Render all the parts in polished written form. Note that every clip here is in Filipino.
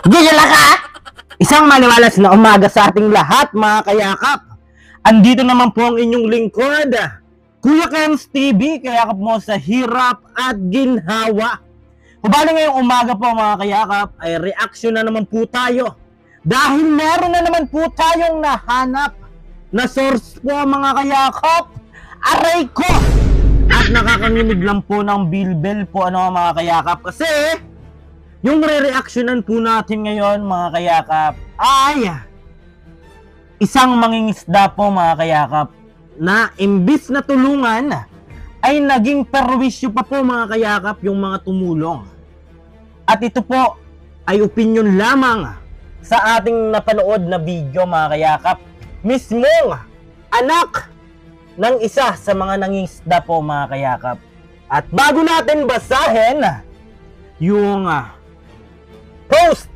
Gigala ka? Isang maliwalas na umaga sa ating lahat, mga kayakap. Andito naman po ang inyong lingkod, Kuya Ken's TV, kayakap mo sa hirap at ginhawa. Kubali ngayong umaga po, mga kayakap, ay reaction na naman po tayo. Dahil meron na naman po tayong nahanap na source po, mga kayakap. Aray ko! At nakakanginig lang po ng bilbel po, mga kayakap. Kasi yung re-reactionan po natin ngayon, mga kayakap, ay isang mangingisda po, mga kayakap, na imbis na tulungan ay naging perwisyo pa po, mga kayakap, yung mga tumulong. At ito po ay opinion lamang sa ating napanood na video, mga kayakap, mismong anak ng isa sa mga nangingisda po, mga kayakap. At bago natin basahin yung post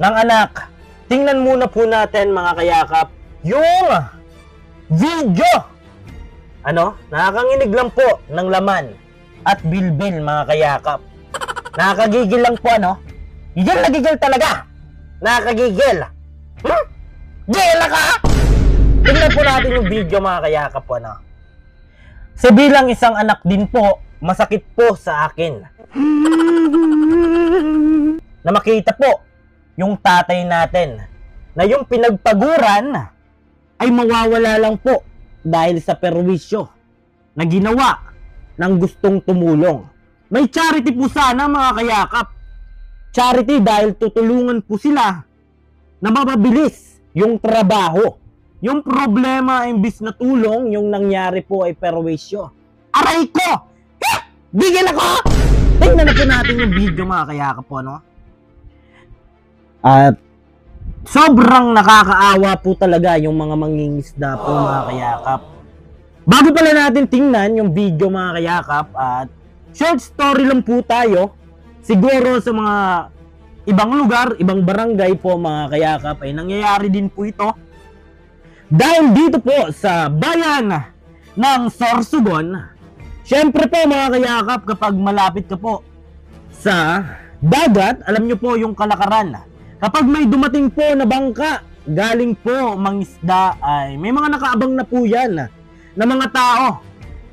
ng anak, tingnan muna po natin, mga kayakap, yung video. Nakakanginig lang po ng laman at bilbil, mga kayakap. Nakakagigil lang po, Gigil na gigil talaga. Nakakagigil. Gigil ka? Tingnan po natin yung video, mga kayakap po, So bilang isang anak din po, masakit po sa akin na makita po yung tatay natin na yung pinagpaguran ay mawawala lang po dahil sa perwisyo na ginawa ng gustong tumulong. May charity po sana, mga kayakap. Charity dahil tutulungan po sila na mapabilis yung trabaho. Yung problema imbis na tulong, yung nangyari po ay perwisyo. Aray ko! Bigil ako! Tingnan na po natin yung video, mga kayakap po, At sobrang nakakaawa po talaga yung mga mangingisda po, mga kayakap. Bago pala natin tingnan yung video, mga kayakap, at short story lang po tayo. Siguro sa mga ibang lugar, ibang barangay po, mga kayakap, ay nangyayari din po ito. Dahil dito po sa bayan ng Sorsogon, syempre po, mga kayakap, kapag malapit ka po sa dagat, alam nyo po yung kalakaran. Kapag may dumating po na bangka, galing po mangisda, ay may mga nakaabang na po yan na mga tao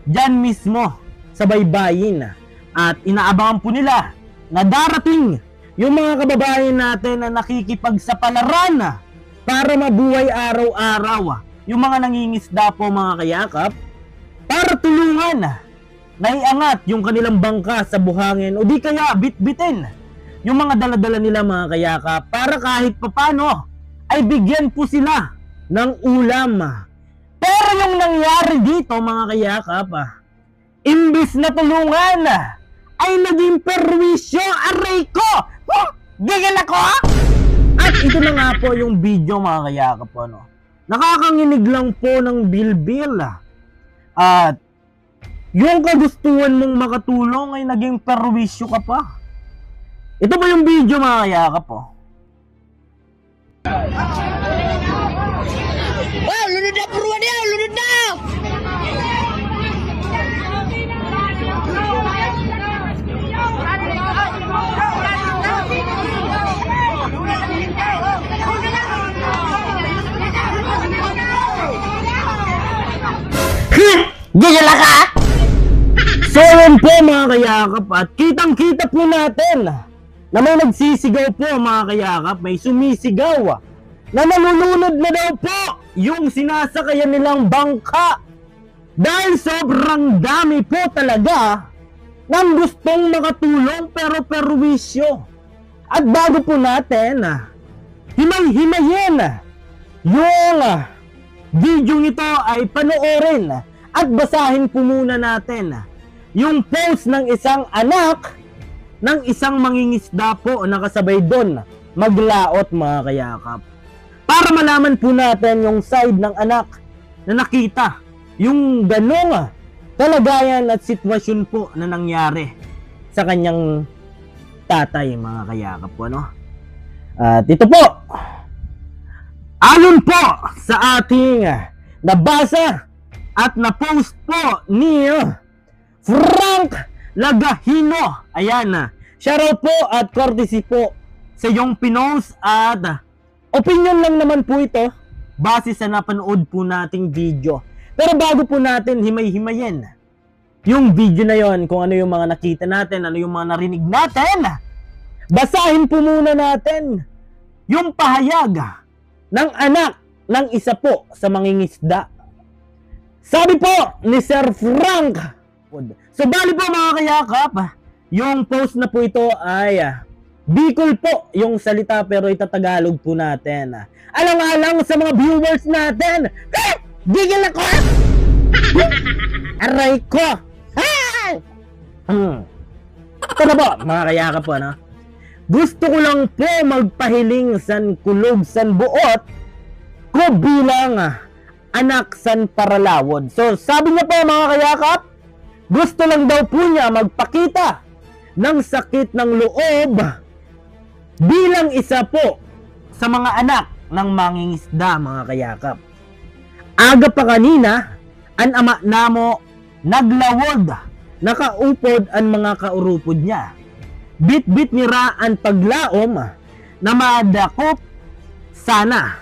dyan mismo sa baybayin. At inaabangan po nila na darating yung mga kababayan natin na nakikipagsapalaran para mabuhay araw-araw. Yung mga nangingisda po, mga kayakap, para tulungan na iangat yung kanilang bangka sa buhangin o di kaya bitbitin yung mga daladala nila, mga kayakap, para kahit papano ay bigyan po sila ng ulam. Pero yung nangyari dito, mga kayakap, imbis na tulungan ay naging perwisyo. Aray ko! Gigil ako! At ito na nga po yung video, mga kayakap, Nakakanginig lang po ng bilbil. At yung kagustuhan mong makatulong ay naging perwisyo ka pa. Ito ba yung video, mga kayakap, Wow, lunod na puruan niya! Lunod na! Gigila ka? So yun po, mga kayakap, at kitang-kita po natin na may nagsisigaw po, mga kayakap, may sumisigaw na nalulunod na daw po yung sinasakayan nilang bangka dahil sobrang dami po talaga ng gustong makatulong pero perwisyo. At bago po natin himay-himayin yung video ito ay panoorin at basahin po muna natin yung post ng isang anak ng isang mangingisda po nakasabay doon maglaot, mga kayakap. Para malaman po natin yung side ng anak na nakita yung ganong kalagayan at sitwasyon po na nangyari sa kanyang tatay, mga kayakap po, At ito po, ayon po sa ating nabasa at na-post po ni Frank Lagahino. Ayan, shoutout po at courtesy po sa iyong pinost at opinion lang naman po ito base sa napanood po nating video. Pero bago po natin himay-himayin yung video na yon, kung ano yung mga nakita natin, ano yung mga narinig natin, basahin po muna natin yung pahayag ng anak ng isa po sa mangingisda. Sabi po ni Sir Frank. So bali po mga kayakap, yung post na po ito ay Bicol po yung salita pero itatagalog po natin. Alang-alang sa mga viewers natin. Gigil ako! Aray ko! Ito na po mga kayakap po, no? Gusto ko lang po magpahiling san kulog san buot ko bilang anak san Paralawod. So sabi niya po mga kayakap, gusto lang daw po niya magpakita ng sakit ng loob bilang isa po sa mga anak ng mangingisda mga kayakap. Aga pa kanina, an ama namo naglawod, nakaupod ang mga kaurupod niya. Bit-bit nira ang paglaom na madakop sana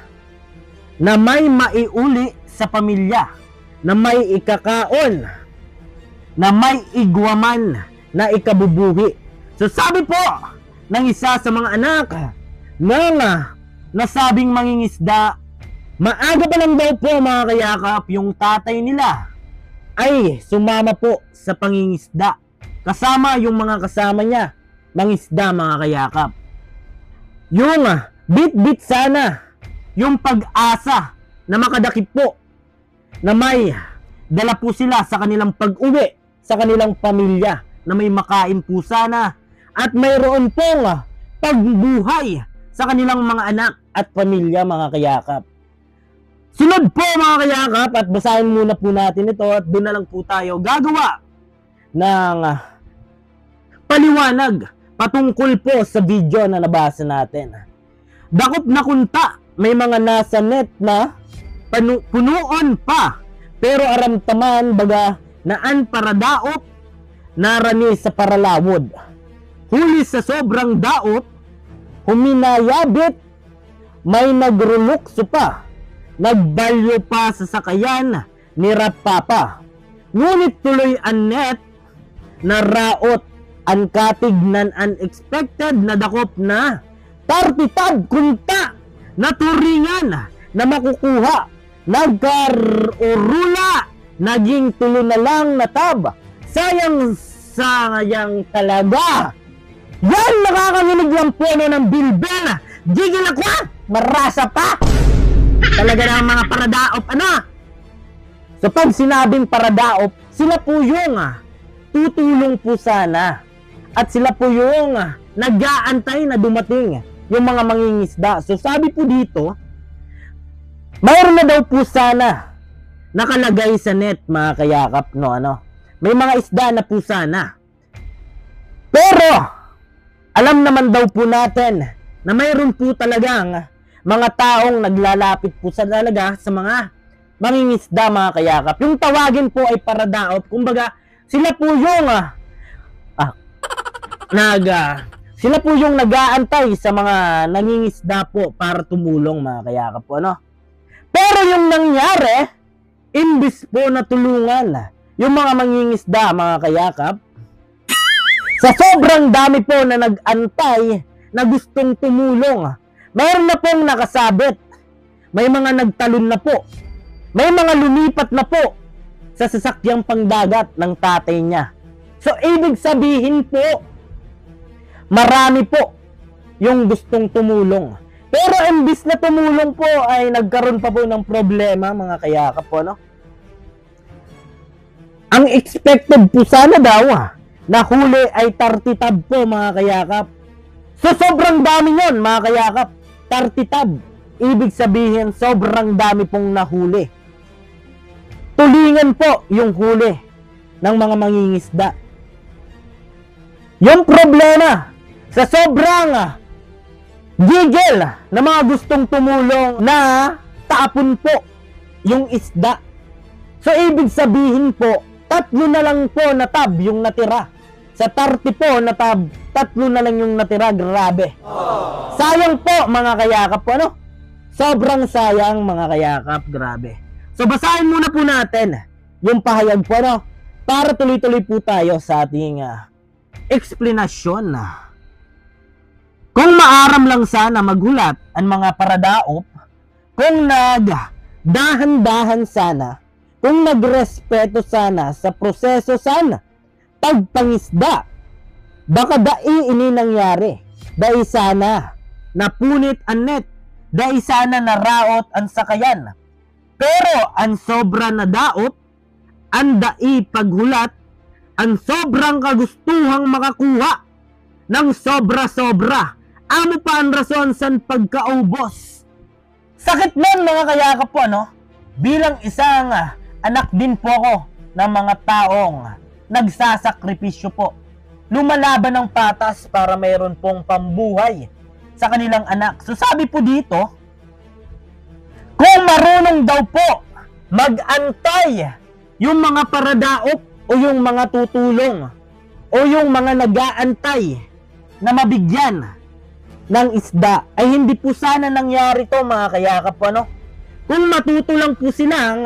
na may maiuli sa pamilya, na may ikakaon, na may igwaman na ikabubuhi. So sabi po ng isa sa mga anak ng nasabing mangingisda, maaga pa lang daw po mga kayakap, yung tatay nila ay sumama po sa pangingisda kasama yung mga kasama niya mangisda mga kayakap. Yung bit-bit sana yung pag-asa na makadakip po na may dala po sila sa kanilang pag-uwi sa kanilang pamilya, na may makain po sana at mayroon pong pagbuhay sa kanilang mga anak at pamilya mga kayakap. Sunod po mga kayakap, at basahin muna po natin ito at doon na lang po tayo gagawa ng paliwanag patungkol po sa video na nabasa natin. Dakop na kunta, may mga nasa net na punuon pa, pero aramtaman baga naan para daop narani sa Paralawod. Huli sa sobrang daop, huminayabit, may nagrulukso pa, nagbalyo pa sa sakayan ni Rapapa. Ngunit tuloy ang net na raot, ang katignan unexpected na dakop na tartitad kunta na turingan na makukuha, nagkarurula, naging tulo na lang na tab. Sayang talaga. Yan, nakakaminig lang po ng bilbel. Gigil ako, marasa pa. Talaga na mga paradaop, ano? So pag sinabing paradaop, sila po yung tutulong po sana. At sila po yung nag-aantay na dumating yung mga mangingisda. So sabi po dito, mayroon na daw po sana nakalagay sa net mga kayakap, no, ano? May mga isda na po sana. Pero alam naman daw po natin na mayroon po talagang mga taong naglalapit po sa talaga sa mga mangingisda mga kayakap. Yung tawagin po ay paradaop. Kumbaga, sila po yung sila po yung nag-aantay sa mga nangingisda po para tumulong mga kayakap po, ano? Pero yung nangyari, imbis po na tulungan yung mga mangingisda mga kayakap, sa sobrang dami po na nag-antay na gustong tumulong, mayroon na pong nakasabit, may mga nagtalon na po, may mga lumipat na po sa sasakyang pangdagat ng tatay niya. So ibig sabihin po, marami po yung gustong tumulong. Pero imbis na tumulong po ay nagkaroon pa po ng problema mga kayakap po, no? Ang expected po sana daw na huli ay 30 tab po mga kayakap. So sobrang dami yon mga kayakap, 30 tab. Ibig sabihin sobrang dami pong nahuli. Tulingan po yung huli ng mga mangingisda. Yung problema sa sobrang gigil na mga gustong tumulong na taapon po yung isda. So ibig sabihin po, 3 na lang po na tab yung natira. Sa 30 po na tab, 3 na lang yung natira. Grabe. Sayang po mga kayakap po, ano? Sobrang sayang mga kayakap, grabe. So basahin muna po natin yung pahayag po, ano? Para tuloy-tuloy po tayo sa ating eksplanasyon. Kung maaram lang sana maghulat ang mga paradaop, kung nagdahan-dahan sana, kung nagrespeto sana sa proseso sana, pagpangisda, baka dai ini nangyari, dai sana napunit ang net, dai sana naraot ang sakayan. Pero ang sobra na daot, ang dai paghulat, ang sobrang kagustuhang makakuha ng sobra-sobra, amo pa ang rason san pagkaubos. Sakit nun mga kayakap po, no? Bilang isang anak din po ko ng mga taong nagsasakripisyo po, lumalaban ng patas para mayroon pong pambuhay sa kanilang anak. So sabi po dito, kung marunong daw po mag-antay yung mga paradaop o yung mga tutulong o yung mga nag-aantay na mabigyan ng isda, ay hindi po sana nangyari to mga kayakap po, ano? Kung matuto lang po silang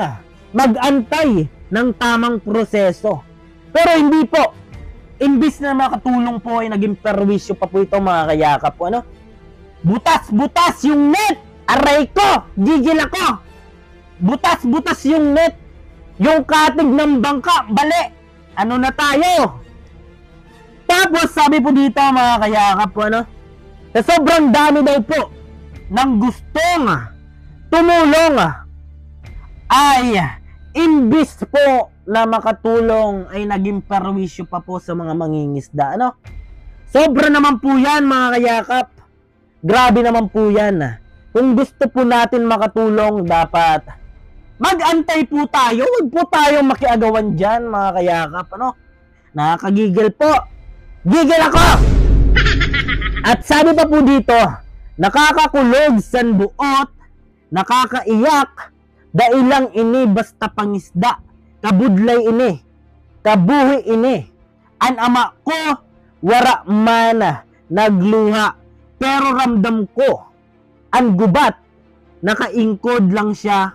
mag-antay ng tamang proseso. Pero hindi po. Imbis na makatulong po ay naging perwisyo pa po ito mga kayakap po, ano? Butas-butas yung net! Aray ko! Gigil ako! Butas-butas yung net! Yung katig ng bangka, bali! Ano na tayo? Tapos sabi po dito mga kayakap po, ano? Sa sobrang dami daw po ng gustong tumulong ay imbis po na makatulong ay naging perwisyo pa po sa mga mangingisda, ano? Sobra naman po yan mga kayakap. Grabe naman po yan. Kung gusto po natin makatulong, dapat mag-antay po tayo. Huwag po tayong makiagawan dyan mga kayakap, ano? Nakakagigil po. Gigil ako! At sabi pa po dito, nakakakulog san buot, nakakaiyak, dailang ini basta pangisda, kabudlay ini, kabuhi ini, an ama ko, wara mana, nagluha, pero ramdam ko, an gubat, nakaingkod lang siya,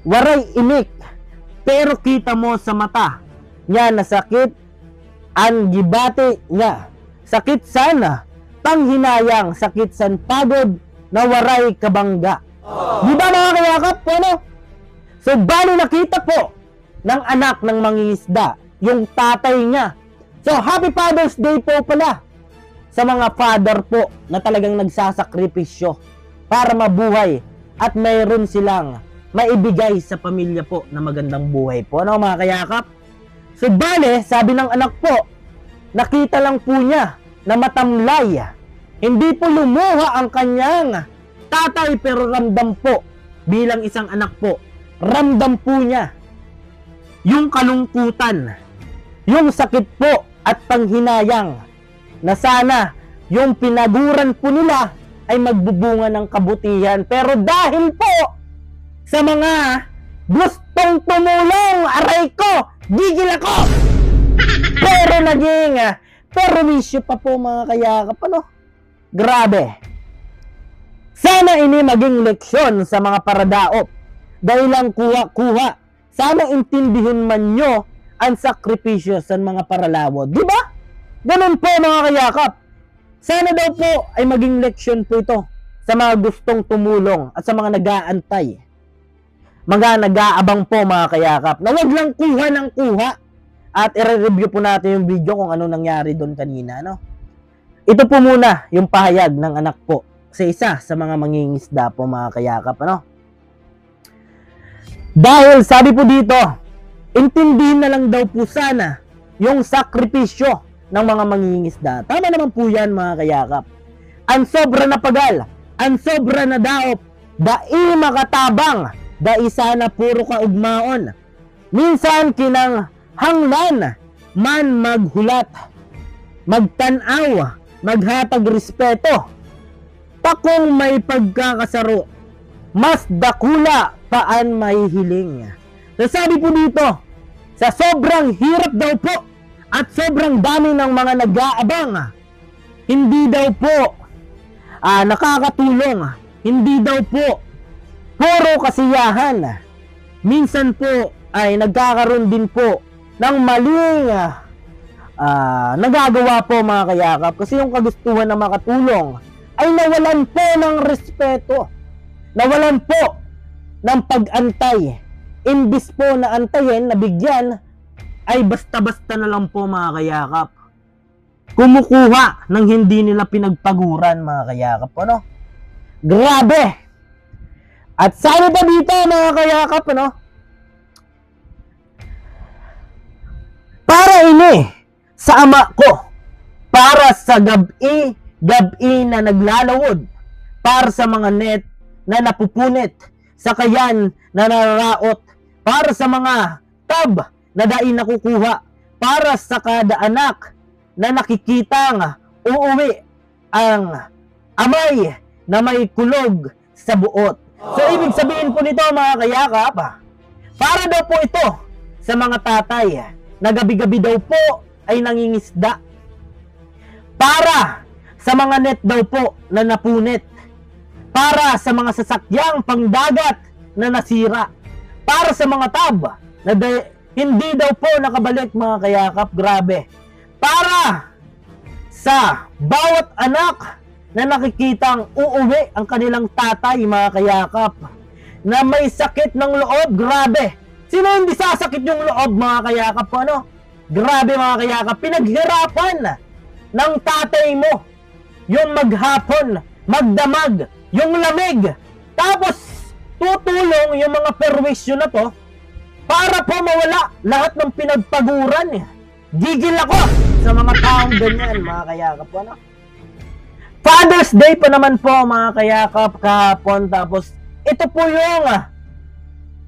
waray inik, pero kita mo sa mata, niya nasakit, an gibate niya, sakit sana, panghinayang, sakit san pagod, na waray kabangga. Di ba mga kayakap? Ano? So, bali nakita po ng anak ng mangingisda, yung tatay niya. So, Happy Father's Day po pala sa mga father po na talagang nagsasakripisyo para mabuhay at mayroon silang maibigay sa pamilya po na magandang buhay po. Ano mga kayakap? So, bali, sabi ng anak po, nakita lang po niya na matamlay. Hindi po lumuha ang kanyang tatay, pero ramdam po bilang isang anak po, ramdam po niya yung kalungkutan, yung sakit po at panghinayang na sana yung pinaguran po nila ay magbubunga ng kabutihan. Pero dahil po sa mga gustong tumulong, aray ko, gigil ako! Pero naging perwisyo pa po mga kayakap, ano? Grabe. Sana ini maging leksyon sa mga paradaop. Dahil lang kuha-kuha. Sana intindihin man nyo ang sakripisyo sa mga paralawo. Di ba? Ganun po mga kayakap. Sana daw po ay maging leksyon po ito sa mga gustong tumulong at sa mga nag-aantay. Mga nag-aabang po mga kayakap. Na wag lang kuha ng kuha. At i-review po natin yung video kung ano nangyari doon kanina, no? Ito po muna yung pahayag ng anak po sa isa sa mga mangingisda po mga kayakap, ano? Dahil sabi po dito, intindihin na lang daw po sana yung sakripisyo ng mga mangingisda. Tama naman po yan mga kayakap. Ang sobra na pagal, ang sobra na daop, dai makatabang, dai sana puro kaugmaon. Minsan kinang hanglan man maghulat, magtanaw, maghatag respeto, pakong may pagkakasaro, mas dakula paan may hiling. So sabi po dito, sa sobrang hirap daw po at sobrang dami ng mga nag-aabang, hindi daw po nakakatulong. Hindi daw po puro kasiyahan. Minsan po ay nagkakaroon din po ng maling nagagawa po mga kayakap, kasi yung kagustuhan na makatulong ay nawalan po ng respeto, nawalan po ng pag-antay. Imbis po na antayin, na bigyan, ay basta-basta na lang po mga kayakap kumukuha ng hindi nila pinagpaguran mga kayakap. Ano? Grabe! At sabi pa dito mga kayakap, ano? Para ini sa ama ko, para sa gabi na naglalawod, para sa mga net na napupunit, sa kayan na nararaot, para sa mga tab na daing nakukuha, para sa kada anak na nakikitang uuwi ang amay na may kulog sa buot. So ibig sabihin po nito mga kayakap, para daw po ito sa mga tatay na gabi-gabi daw po ay nangingisda, para sa mga net daw po na napunit, para sa mga sasakyang pangdagat na nasira, para sa mga tab na hindi daw po nakabalik mga kayakap. Grabe. Para sa bawat anak na nakikitang uuwi ang kanilang tatay mga kayakap na may sakit ng loob. Grabe. Sino hindi sasakit yung loob mga kayakap? Ano? Grabe mga kayakap. Pinaghirapan ng tatay mo yung maghapon, magdamag, yung lamig. Tapos tutulong yung mga perwisyo na to para po mawala lahat ng pinagpaguran. Gigil ako sa mga taong ganyan mga kayakap. Ano? Father's Day pa naman po mga kayakap kahapon, tapos ito po yung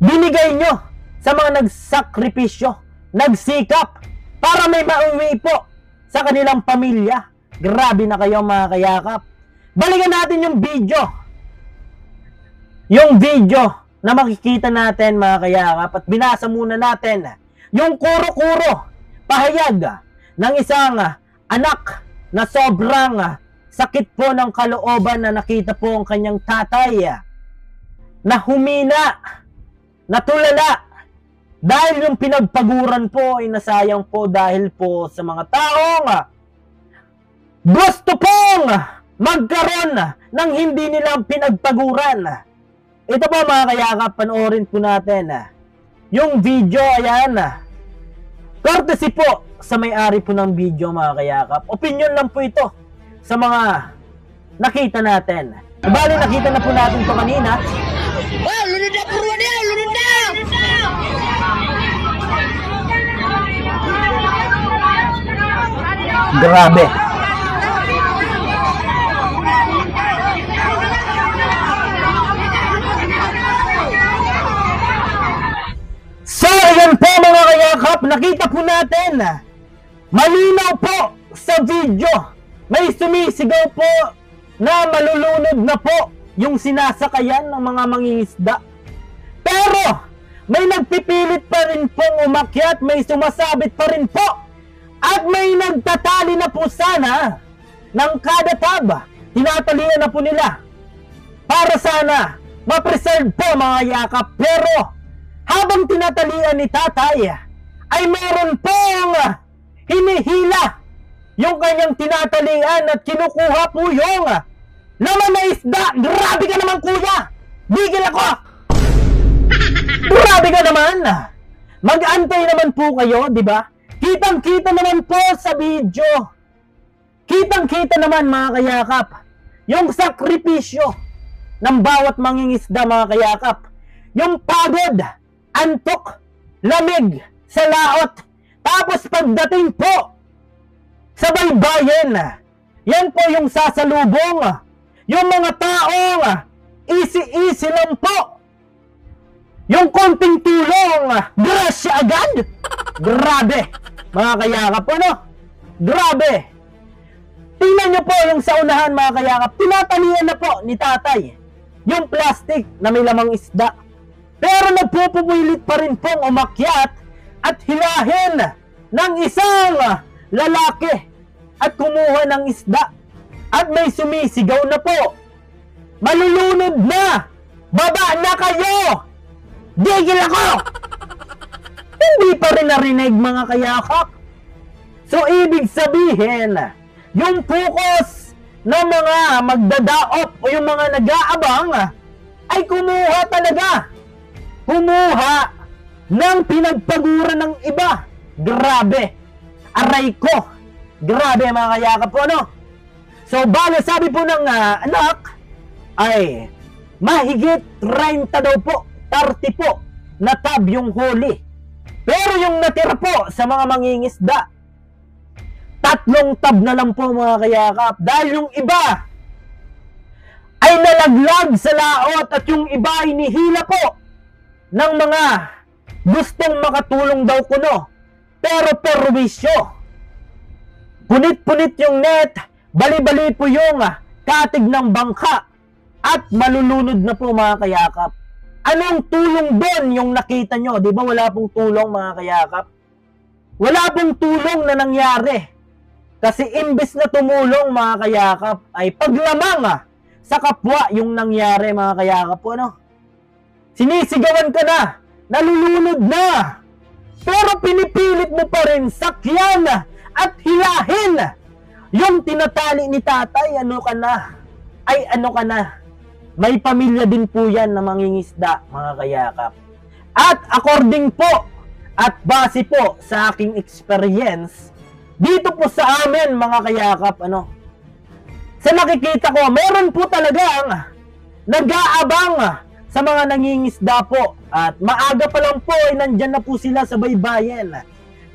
binigay nyo sa mga nagsakripisyo, nagsikap para may mauwi po sa kanilang pamilya. Grabe na kayo mga kayakap. Balikan natin yung video. Yung video na makikita natin mga kayakap, at binasa muna natin yung kuro-kuro pahayag ng isang anak na sobrang sakit po ng kalooban na nakita po ang kanyang tatay na humina, natulala, dahil yung pinagpaguran po ay nasayang po dahil po sa mga taong gusto pong magkaroon ng hindi nilang pinagpaguran. Ito po mga kayakap, panoorin po natin yung video. Ayan, courtesy po sa may-ari po ng video mga kayakap. Opinion lang po ito sa mga nakita natin. Bali, nakita na po natin ito kanina. Oh, lunod na purwa niya! Lunod na! Grabe. So, ayan po mga kayakap, nakita po natin, malinaw po sa video, may sumisigaw po na malulunod na po yung sinasakayan ng mga mangingisda. Pero, may nagpipilit pa rin pong umakyat, may sumasabit pa rin po, at may nagtatali na po sana ng kada tab. Tinatalian na po nila para sana ma-preserve po mga yakap. Pero, habang tinatalian ni tatay, ay meron pong hinihila yung kanyang tinatalian at kinukuha po yung laman na isda. Grabe ka naman kuya! Bigil ako! Grabe ka naman! Mag-antay naman po kayo, di ba? Kitang-kita naman po sa video. Kitang-kita naman mga kayakap yung sakripisyo ng bawat mangingisda mga kayakap. Yung pagod, antok, lamig sa laot. Tapos pagdating po sa baybayin, yan po yung sasalubong. Yung mga taong easy-easy lang po. Yung konting tulong, grasya agad. Grabe, mga kayakap. Ano? Grabe. Tingnan nyo po yung sa unahan mga kayakap. Tinatalian na po ni tatay yung plastic na may lamang isda. Pero nagpupumilit pa rin pong umakyat at hilahin ng isang lalaki at kumuha ng isda. at may sumisigaw na po, "Malulunod na! Baba na kayo! Gigil ako!" Hindi pa rin narinig mga kayakap. So ibig sabihin, yung focus ng mga magdadaop o yung mga nag-aabang ay kumuha talaga. Kumuha ng pinagpaguran ng iba. Grabe. Aray ko. Grabe mga kayakap po, no? So bale sabi po ng anak ay mahigit 30 daw po, 30 po na tab yung huli. Pero yung natira po sa mga mangingisda, 3 tab na lang po mga kayakap. Dahil yung iba ay nalaglag sa laot at yung iba ay nihila po ng mga gustong makatulong daw kuno. Pero perwisyo. Punit-punit yung net, bali-bali po yung katig ng bangka at malulunod na po mga kayakap. Anong tulong doon yung nakita nyo? Di ba wala pong tulong mga kayakap? Wala pong tulong na nangyari. Kasi imbes na tumulong mga kayakap ay paglamang sa kapwa yung nangyari mga kayakap po, no? Sinisigawan ka na, nalulunod na, pero pinipilit mo pa rin sakyan at hilahin yung tinatali ni tatay. Ano ka na? Ay ano ka na? May pamilya din po yan na mangingisda mga kayakap. At according po at base po sa aking experience dito po sa amin mga kayakap, ano, sa nakikita ko, meron po talagang nag-aabang sa mga nangingisda po. At maaga pa lang po ay nandyan na po sila sa baybayin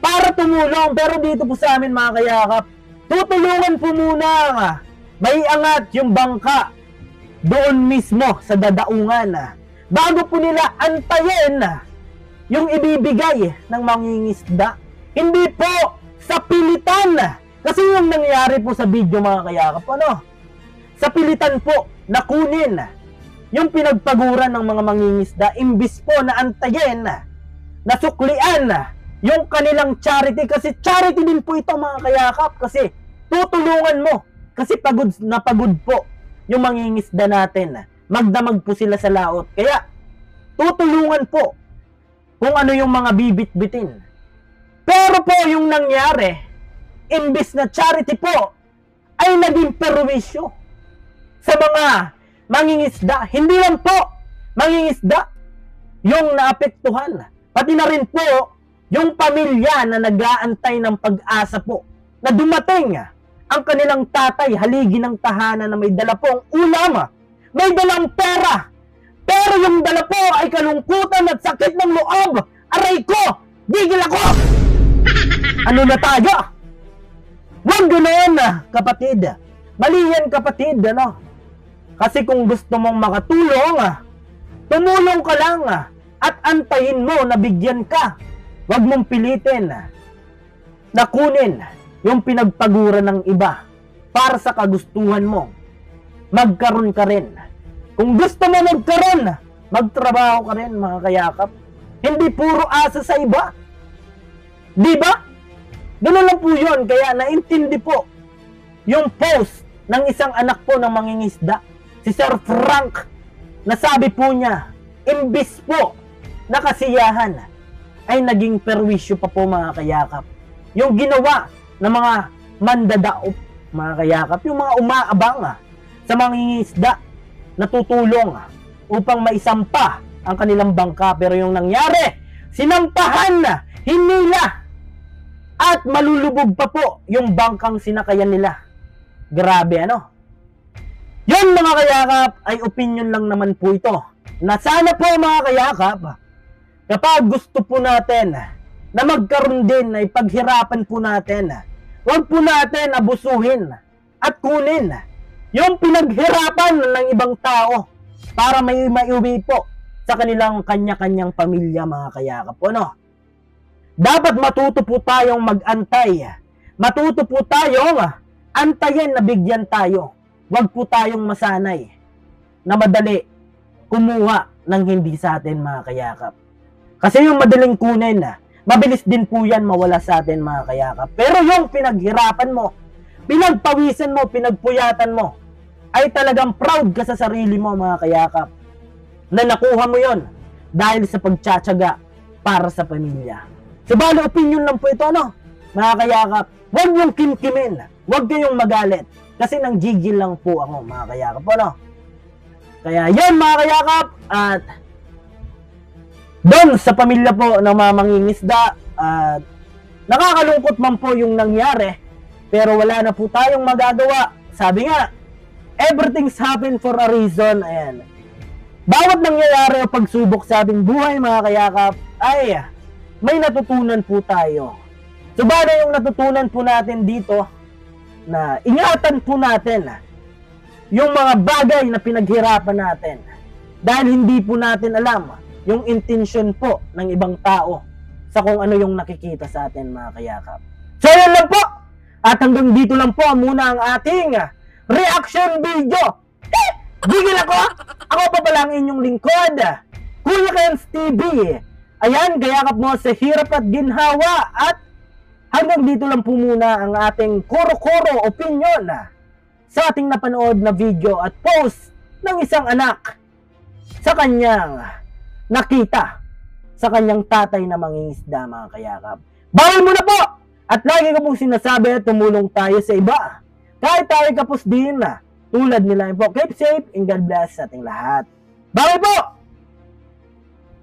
para tumulong. Pero dito po sa amin mga kayakap, tutulungan po muna may angat yung bangka doon mismo sa dadaungan bago po nila antayin yung ibibigay ng mangingisda. Hindi po sa pilitan. Kasi yung nangyari po sa video mga kayakap, ano? Sa pilitan po na kunin yung pinagpaguran ng mga mangingisda, imbis po na antayin, nasuklian yung kanilang charity. Kasi charity din po ito mga kayakap. Kasi tutulungan mo. Kasi pagod na pagod po yung mangingisda natin. Magdamag po sila sa laot. Kaya tutulungan po kung ano yung mga bibit-bitin. Pero po yung nangyari, imbis na charity po, ay naging perwisyo sa mga mangingisda. Hindi lang po mangingisda yung naapektuhan, pati na rin po yung pamilya na nag-aantay ng pag-asa po na dumating ang kanilang tatay, haligi ng tahanan na may dala pong ulam, may dalang pera, pero yung dala po ay kalungkutan at sakit ng loob. Aray ko! Gigil ako! Ano na tayo? Huwag ganoon kapatid. Mali yan kapatid, ano? Kasi kung gusto mong makatulong, tumulong ka lang at antayin mo na bigyan ka. Huwag mong pilitin na kunin yung pinagpaguran ng iba para sa kagustuhan mo. Magkaroon ka rin. Kung gusto mo magkaroon, magtrabaho ka rin mga kayakap. Hindi puro asa sa iba. Di ba? Ganoon lang po yun. Kaya naintindi po yung post ng isang anak po ng mangingisda, si Sir Frank, na sabi po niya, imbis po na kasiyahan ay naging perwisyo pa po mga kayakap. Yung ginawa ng mga mandadaop mga kayakap, yung mga umaabang sa mangingisda na tutulong upang maisampa ang kanilang bangka. Pero yung nangyari, sinampahan, hinila, at malulubog pa po yung bangkang sinakayan nila. Grabe, ano? Yun mga kayakap, ay opinion lang naman po ito. Na sana po mga kayakap, kapag gusto po natin na magkaroon din, ay paghirapan po natin, huwag po natin abusuhin at kunin yung pinaghirapan ng ibang tao para may maiuwi po sa kanilang kanya-kanyang pamilya mga kayakap po, no? Dapat matuto po tayong mag-antay. Matuto po tayong antayin na bigyan tayo. Huwag po tayong masanay na madali kumuha ng hindi sa atin mga kayakap. Kasi yung madaling kunin, mabilis din po yan mawala sa atin mga kayakap. Pero yung pinaghirapan mo, pinagpawisan mo, pinagpuyatan mo, ay talagang proud ka sa sarili mo mga kayakap, na nakuha mo yon dahil sa pagtsatsaga para sa pamilya. Subali opinion lang po ito, no? Mga kayakap, huwag niyong kimkimin, huwag kayong magalit, kasi nang gigil lang po ako mga kayakap, no? Kaya yun mga kayakap, at doon sa pamilya po ng mga mangingisda, at nakakalungkot man po yung nangyari, pero wala na po tayong magagawa. Sabi nga, everything's happen for a reason. Ayan. Bawat nangyayari o pagsubok sa ating buhay mga kayakap, ay may natutunan po tayo. Subalit yung natutunan po natin dito, na ingatan po natin yung mga bagay na pinaghirapan natin. Dahil hindi po natin alam yung intention po ng ibang tao sa kung ano yung nakikita sa atin mga kayakap. So yun lang po. At hanggang dito lang po muna ang ating reaction video. Gigil ako! Ako pa pala ang inyong lingkod, Kuya Kenz TV. Ayan, kayakap mo sa hirap at ginhawa. At hanggang dito lang po muna ang ating kuro-kuro opinion sa ating napanood na video at post ng isang anak sa kanyang nakita sa kanyang tatay na mangingisda mga kayakap. Bawal mo na po! At lagi ko pong sinasabi, tumulong tayo sa iba. Kahit tayo kapos din tulad nila po. Keep safe and God bless sa ating lahat. Bawal po!